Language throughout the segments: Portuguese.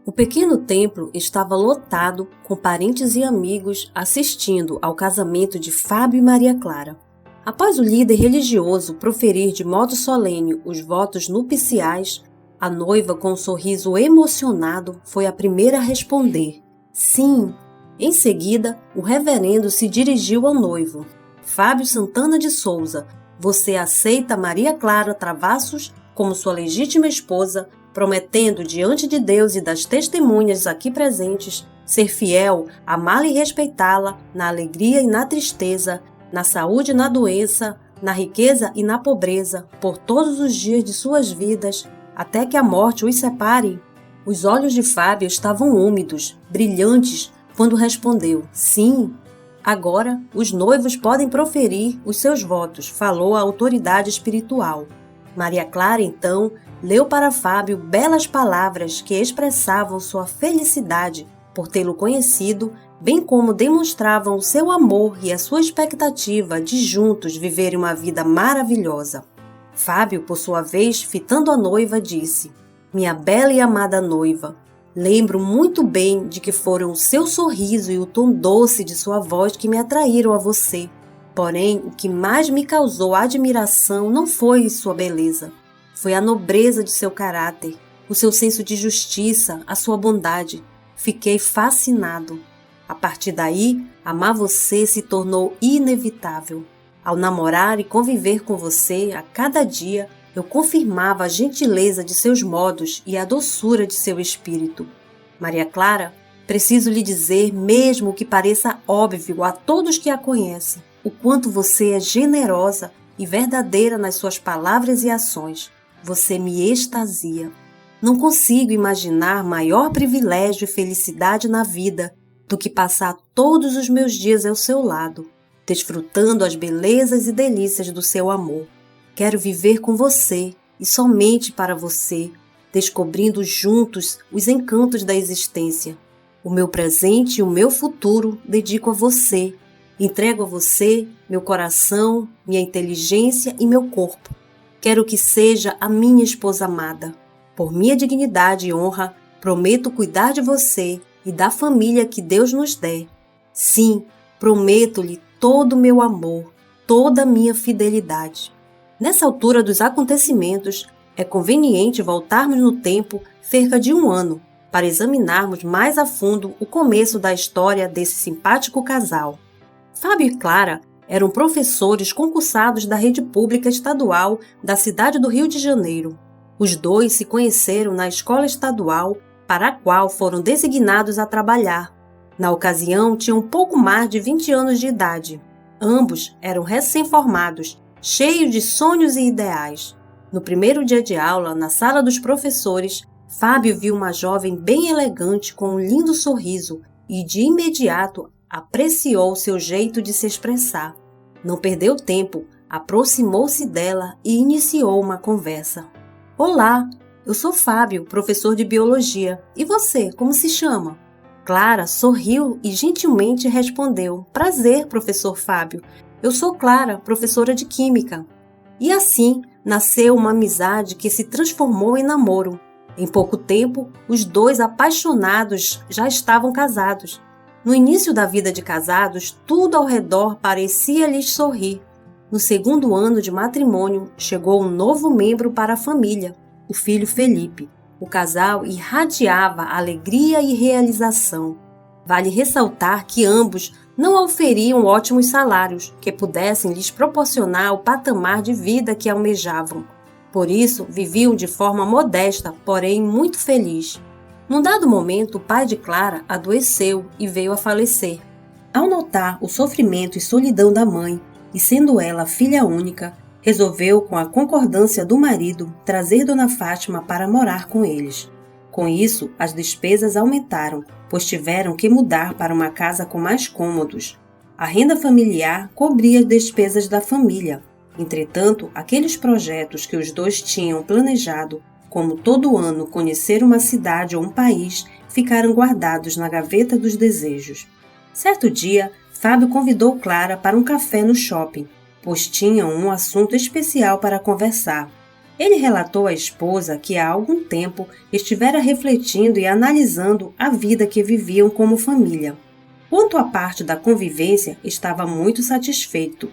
O pequeno templo estava lotado com parentes e amigos assistindo ao casamento de Fábio e Maria Clara. Após o líder religioso proferir de modo solene os votos nupciais, a noiva, com um sorriso emocionado, foi a primeira a responder: sim. Em seguida, o reverendo se dirigiu ao noivo. Fábio Santana de Souza, você aceita Maria Clara Travassos como sua legítima esposa, prometendo diante de Deus e das testemunhas aqui presentes ser fiel, amá-la e respeitá-la na alegria e na tristeza, na saúde e na doença, na riqueza e na pobreza, por todos os dias de suas vidas, até que a morte os separe? Os olhos de Fábio estavam úmidos, brilhantes, quando respondeu: sim. Agora, os noivos podem proferir os seus votos, falou a autoridade espiritual. Maria Clara, então, leu para Fábio belas palavras que expressavam sua felicidade por tê-lo conhecido, bem como demonstravam o seu amor e a sua expectativa de juntos viverem uma vida maravilhosa. Fábio, por sua vez, fitando a noiva, disse: minha bela e amada noiva, lembro muito bem de que foram o seu sorriso e o tom doce de sua voz que me atraíram a você. Porém, o que mais me causou admiração não foi sua beleza. Foi a nobreza de seu caráter, o seu senso de justiça, a sua bondade. Fiquei fascinado. A partir daí, amar você se tornou inevitável. Ao namorar e conviver com você, a cada dia, eu confirmava a gentileza de seus modos e a doçura de seu espírito. Maria Clara, preciso lhe dizer, mesmo que pareça óbvio a todos que a conhecem, o quanto você é generosa e verdadeira nas suas palavras e ações. Você me extasia. Não consigo imaginar maior privilégio e felicidade na vida do que passar todos os meus dias ao seu lado, desfrutando as belezas e delícias do seu amor. Quero viver com você e somente para você, descobrindo juntos os encantos da existência. O meu presente e o meu futuro dedico a você. Entrego a você meu coração, minha inteligência e meu corpo. Quero que seja a minha esposa amada. Por minha dignidade e honra, prometo cuidar de você e da família que Deus nos der. Sim, prometo-lhe todo o meu amor, toda a minha fidelidade. Nessa altura dos acontecimentos, é conveniente voltarmos no tempo cerca de 1 ano para examinarmos mais a fundo o começo da história desse simpático casal. Fábio e Clara eram professores concursados da rede pública estadual da cidade do Rio de Janeiro. Os dois se conheceram na escola estadual para a qual foram designados a trabalhar. Na ocasião, tinham pouco mais de 20 anos de idade. Ambos eram recém-formados, cheios de sonhos e ideais. No primeiro dia de aula, na sala dos professores, Fábio viu uma jovem bem elegante com um lindo sorriso e, de imediato, apreciou seu jeito de se expressar. Não perdeu tempo, aproximou-se dela e iniciou uma conversa. Olá, eu sou Fábio, professor de biologia. E você, como se chama? Clara sorriu e gentilmente respondeu: prazer, professor Fábio. Eu sou Clara, professora de química. E assim nasceu uma amizade que se transformou em namoro. Em pouco tempo, os dois apaixonados já estavam casados. No início da vida de casados, tudo ao redor parecia lhes sorrir. No segundo ano de matrimônio, chegou um novo membro para a família, o filho Felipe. O casal irradiava alegria e realização. Vale ressaltar que ambos não auferiam ótimos salários que pudessem lhes proporcionar o patamar de vida que almejavam. Por isso, viviam de forma modesta, porém muito feliz. Num dado momento, o pai de Clara adoeceu e veio a falecer. Ao notar o sofrimento e solidão da mãe, e sendo ela filha única, resolveu, com a concordância do marido, trazer Dona Fátima para morar com eles. Com isso, as despesas aumentaram, pois tiveram que mudar para uma casa com mais cômodos. A renda familiar cobria as despesas da família. Entretanto, aqueles projetos que os dois tinham planejado, como todo ano conhecer uma cidade ou um país, ficaram guardados na gaveta dos desejos. Certo dia, Fábio convidou Clara para um café no shopping, pois tinham um assunto especial para conversar. Ele relatou à esposa que há algum tempo estivera refletindo e analisando a vida que viviam como família. Quanto à parte da convivência, estava muito satisfeito.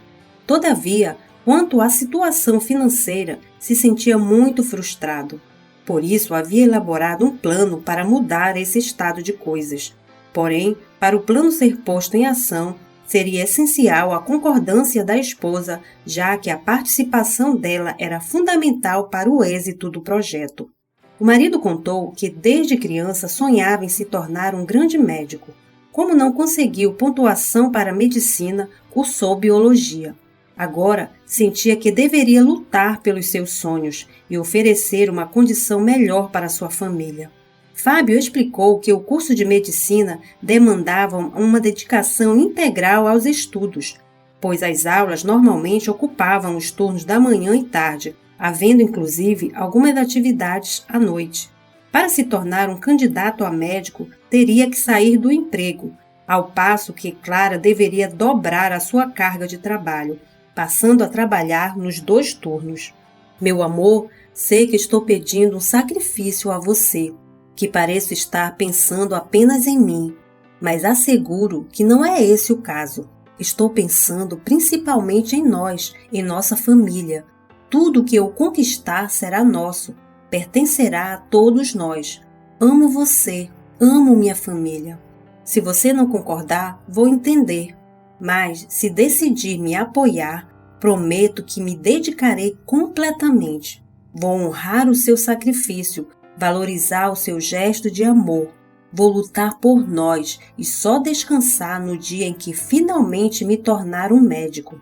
Todavia, quanto à situação financeira, se sentia muito frustrado. Por isso, havia elaborado um plano para mudar esse estado de coisas. Porém, para o plano ser posto em ação, seria essencial a concordância da esposa, já que a participação dela era fundamental para o êxito do projeto. O marido contou que desde criança sonhava em se tornar um grande médico. Como não conseguiu pontuação para medicina, cursou biologia. Agora, sentia que deveria lutar pelos seus sonhos e oferecer uma condição melhor para sua família. Fábio explicou que o curso de medicina demandava uma dedicação integral aos estudos, pois as aulas normalmente ocupavam os turnos da manhã e tarde, havendo inclusive algumas atividades à noite. Para se tornar um candidato a médico, teria que sair do emprego, ao passo que Clara deveria dobrar a sua carga de trabalho, passando a trabalhar nos 2 turnos. Meu amor, sei que estou pedindo um sacrifício a você, que pareço estar pensando apenas em mim, mas asseguro que não é esse o caso. Estou pensando principalmente em nós, em nossa família. Tudo que eu conquistar será nosso, pertencerá a todos nós. Amo você, amo minha família. Se você não concordar, vou entender, mas se decidir me apoiar, prometo que me dedicarei completamente. Vou honrar o seu sacrifício, valorizar o seu gesto de amor. Vou lutar por nós e só descansar no dia em que finalmente me tornar um médico.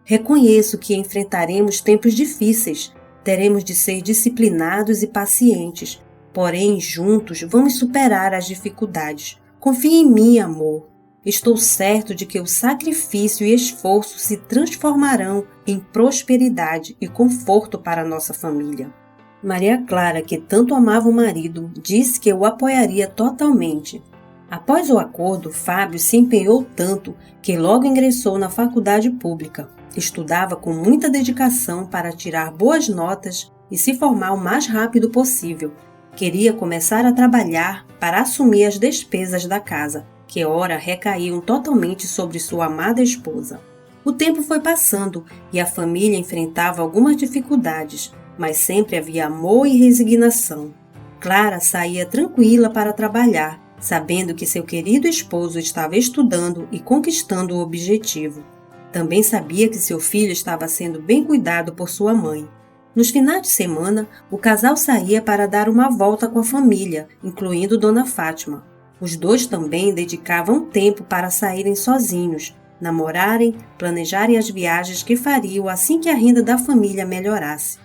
Reconheço que enfrentaremos tempos difíceis, teremos de ser disciplinados e pacientes, porém juntos vamos superar as dificuldades. Confie em mim, amor. Estou certo de que o sacrifício e esforço se transformarão em prosperidade e conforto para nossa família. Maria Clara, que tanto amava o marido, disse que o apoiaria totalmente. Após o acordo, Fábio se empenhou tanto que logo ingressou na faculdade pública. Estudava com muita dedicação para tirar boas notas e se formar o mais rápido possível. Queria começar a trabalhar para assumir as despesas da casa, que ora recaíam totalmente sobre sua amada esposa. O tempo foi passando e a família enfrentava algumas dificuldades, mas sempre havia amor e resignação. Clara saía tranquila para trabalhar, sabendo que seu querido esposo estava estudando e conquistando o objetivo. Também sabia que seu filho estava sendo bem cuidado por sua mãe. Nos finais de semana, o casal saía para dar uma volta com a família, incluindo Dona Fátima. Os 2 também dedicavam tempo para saírem sozinhos, namorarem, planejarem as viagens que fariam assim que a renda da família melhorasse.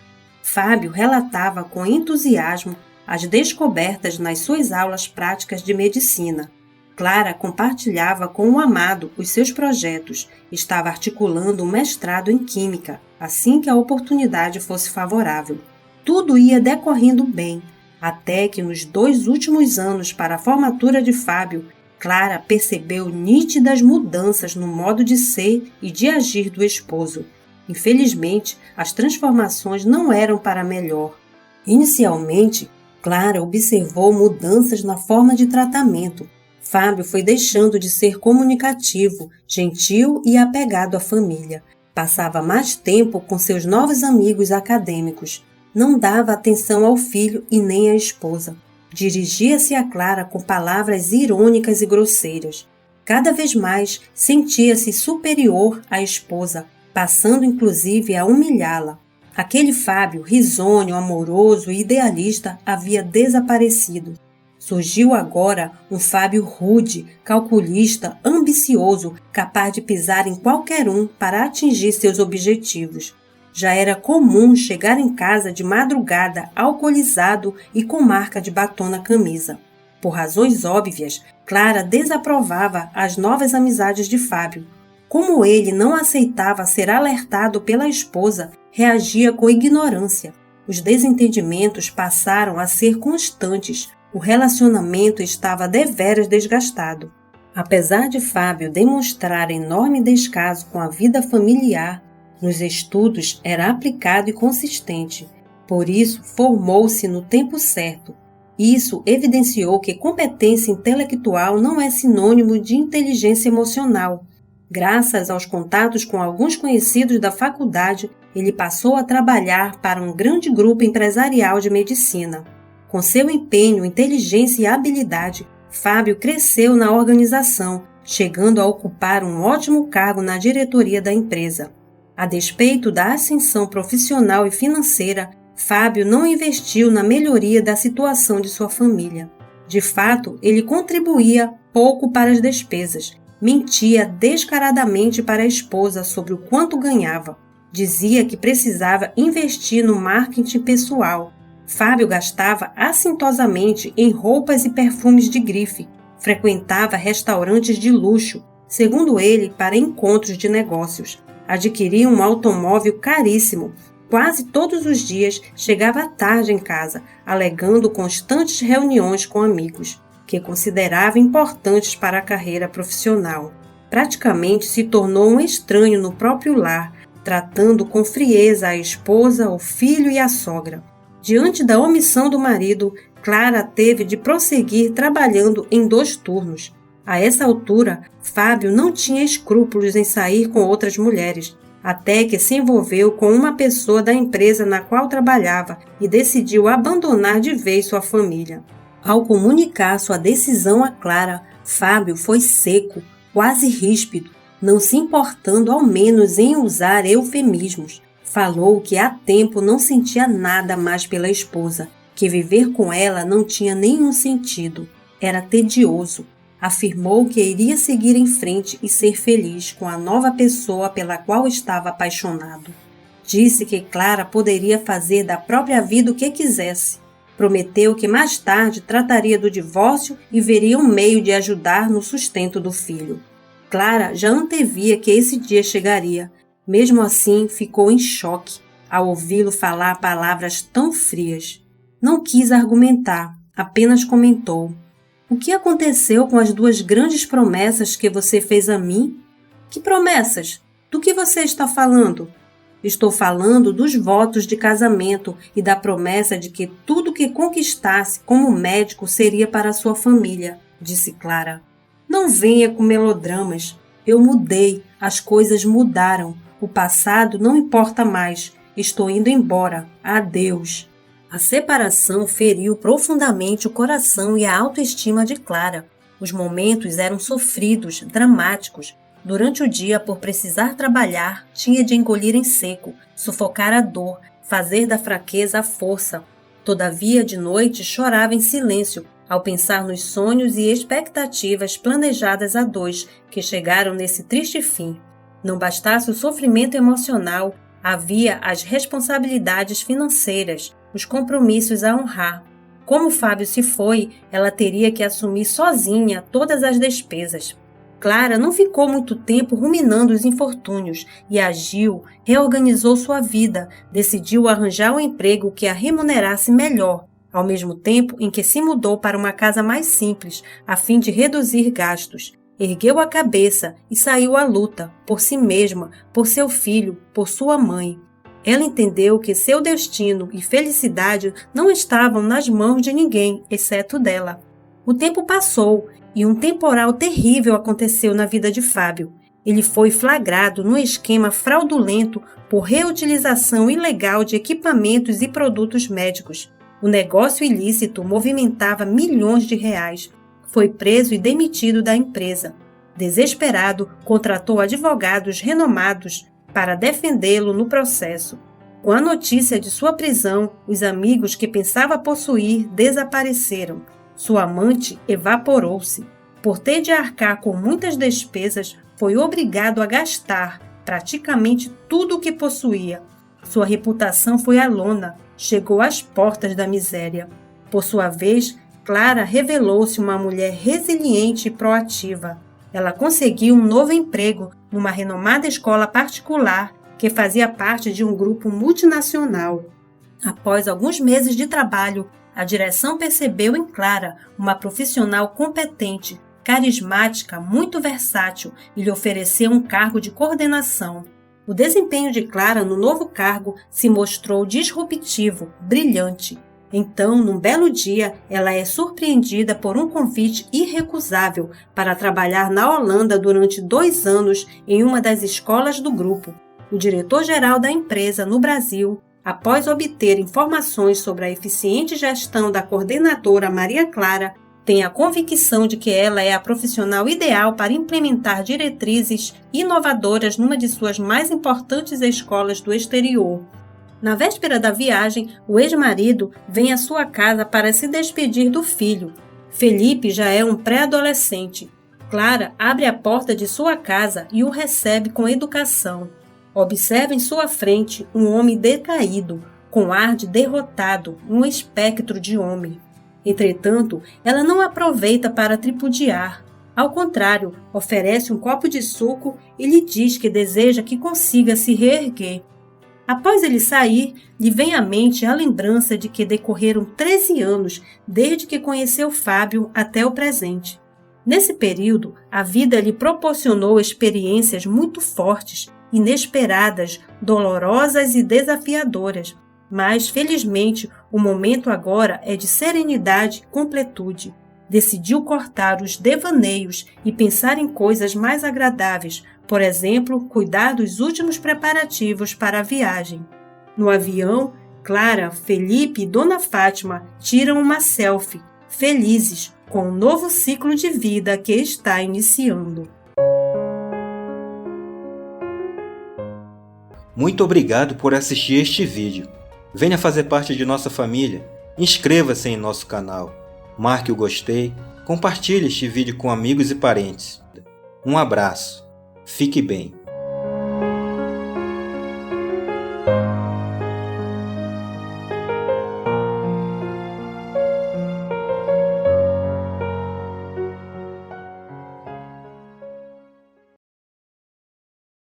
Fábio relatava com entusiasmo as descobertas nas suas aulas práticas de medicina. Clara compartilhava com o amado os seus projetos, estava articulando um mestrado em Química, assim que a oportunidade fosse favorável. Tudo ia decorrendo bem, até que nos 2 últimos anos para a formatura de Fábio, Clara percebeu nítidas mudanças no modo de ser e de agir do esposo. Infelizmente, as transformações não eram para melhor. Inicialmente, Clara observou mudanças na forma de tratamento. Fábio foi deixando de ser comunicativo, gentil e apegado à família. Passava mais tempo com seus novos amigos acadêmicos. Não dava atenção ao filho e nem à esposa. Dirigia-se a Clara com palavras irônicas e grosseiras. Cada vez mais sentia-se superior à esposa, passando inclusive a humilhá-la. Aquele Fábio, risonho, amoroso e idealista, havia desaparecido. Surgiu agora um Fábio rude, calculista, ambicioso, capaz de pisar em qualquer um para atingir seus objetivos. Já era comum chegar em casa de madrugada alcoolizado e com marca de batom na camisa. Por razões óbvias, Clara desaprovava as novas amizades de Fábio. Como ele não aceitava ser alertado pela esposa, reagia com ignorância. Os desentendimentos passaram a ser constantes. O relacionamento estava deveras desgastado. Apesar de Fábio demonstrar enorme descaso com a vida familiar, nos estudos era aplicado e consistente. Por isso, formou-se no tempo certo. Isso evidenciou que competência intelectual não é sinônimo de inteligência emocional. Graças aos contatos com alguns conhecidos da faculdade, ele passou a trabalhar para um grande grupo empresarial de medicina. Com seu empenho, inteligência e habilidade, Fábio cresceu na organização, chegando a ocupar um ótimo cargo na diretoria da empresa. A despeito da ascensão profissional e financeira, Fábio não investiu na melhoria da situação de sua família. De fato, ele contribuía pouco para as despesas, mentia descaradamente para a esposa sobre o quanto ganhava. Dizia que precisava investir no marketing pessoal. Fábio gastava assintosamente em roupas e perfumes de grife. Frequentava restaurantes de luxo, segundo ele, para encontros de negócios. Adquiria um automóvel caríssimo. Quase todos os dias chegava tarde em casa, alegando constantes reuniões com amigos, que considerava importantes para a carreira profissional. Praticamente se tornou um estranho no próprio lar, tratando com frieza a esposa, o filho e a sogra. Diante da omissão do marido, Clara teve de prosseguir trabalhando em 2 turnos. A essa altura, Fábio não tinha escrúpulos em sair com outras mulheres, até que se envolveu com uma pessoa da empresa na qual trabalhava e decidiu abandonar de vez sua família. Ao comunicar sua decisão a Clara, Fábio foi seco, quase ríspido, não se importando ao menos em usar eufemismos. Falou que há tempo não sentia nada mais pela esposa, que viver com ela não tinha nenhum sentido, era tedioso. Afirmou que iria seguir em frente e ser feliz com a nova pessoa pela qual estava apaixonado. Disse que Clara poderia fazer da própria vida o que quisesse. Prometeu que mais tarde trataria do divórcio e veria um meio de ajudar no sustento do filho. Clara já antevia que esse dia chegaria. Mesmo assim, ficou em choque ao ouvi-lo falar palavras tão frias. Não quis argumentar, apenas comentou: "O que aconteceu com as 2 grandes promessas que você fez a mim?" "Que promessas? Do que você está falando?" "Estou falando dos votos de casamento e da promessa de que tudo que conquistasse como médico seria para sua família", disse Clara. "Não venha com melodramas. Eu mudei, as coisas mudaram. O passado não importa mais. Estou indo embora. Adeus." A separação feriu profundamente o coração e a autoestima de Clara. Os momentos eram sofridos, dramáticos. Durante o dia, por precisar trabalhar, tinha de engolir em seco, sufocar a dor, fazer da fraqueza a força. Todavia, de noite, chorava em silêncio, ao pensar nos sonhos e expectativas planejadas a 2, que chegaram nesse triste fim. Não bastasse o sofrimento emocional, havia as responsabilidades financeiras, os compromissos a honrar. Como Fábio se foi, ela teria que assumir sozinha todas as despesas. Clara não ficou muito tempo ruminando os infortúnios e agiu, reorganizou sua vida, decidiu arranjar um emprego que a remunerasse melhor, ao mesmo tempo em que se mudou para uma casa mais simples, a fim de reduzir gastos. Ergueu a cabeça e saiu à luta, por si mesma, por seu filho, por sua mãe. Ela entendeu que seu destino e felicidade não estavam nas mãos de ninguém, exceto dela. O tempo passou e um temporal terrível aconteceu na vida de Fábio. Ele foi flagrado no esquema fraudulento por reutilização ilegal de equipamentos e produtos médicos. O negócio ilícito movimentava milhões de reais. Foi preso e demitido da empresa. Desesperado, contratou advogados renomados para defendê-lo no processo. Com a notícia de sua prisão, os amigos que pensava possuir desapareceram. Sua amante evaporou-se. Por ter de arcar com muitas despesas, foi obrigado a gastar praticamente tudo o que possuía. Sua reputação foi à lona, chegou às portas da miséria. Por sua vez, Clara revelou-se uma mulher resiliente e proativa. Ela conseguiu um novo emprego numa renomada escola particular que fazia parte de um grupo multinacional. Após alguns meses de trabalho, a direção percebeu em Clara uma profissional competente, carismática, muito versátil e lhe ofereceu um cargo de coordenação. O desempenho de Clara no novo cargo se mostrou disruptivo, brilhante. Então, num belo dia, ela é surpreendida por um convite irrecusável para trabalhar na Holanda durante 2 anos em uma das escolas do grupo. O diretor-geral da empresa no Brasil, após obter informações sobre a eficiente gestão da coordenadora Maria Clara, tem a convicção de que ela é a profissional ideal para implementar diretrizes inovadoras numa de suas mais importantes escolas do exterior. Na véspera da viagem, o ex-marido vem à sua casa para se despedir do filho. Felipe já é um pré-adolescente. Clara abre a porta de sua casa e o recebe com educação. Observa em sua frente um homem decaído, com ar de derrotado, um espectro de homem. Entretanto, ela não aproveita para tripudiar. Ao contrário, oferece um copo de suco e lhe diz que deseja que consiga se reerguer. Após ele sair, lhe vem à mente a lembrança de que decorreram 13 anos desde que conheceu Fábio até o presente. Nesse período, a vida lhe proporcionou experiências muito fortes, inesperadas, dolorosas e desafiadoras. Mas, felizmente, o momento agora é de serenidade e completude. Decidiu cortar os devaneios e pensar em coisas mais agradáveis, por exemplo, cuidar dos últimos preparativos para a viagem. No avião, Clara, Felipe e Dona Fátima tiram uma selfie, felizes com o novo ciclo de vida que está iniciando. Muito obrigado por assistir este vídeo. Venha fazer parte de nossa família. Inscreva-se em nosso canal. Marque o gostei. Compartilhe este vídeo com amigos e parentes. Um abraço. Fique bem.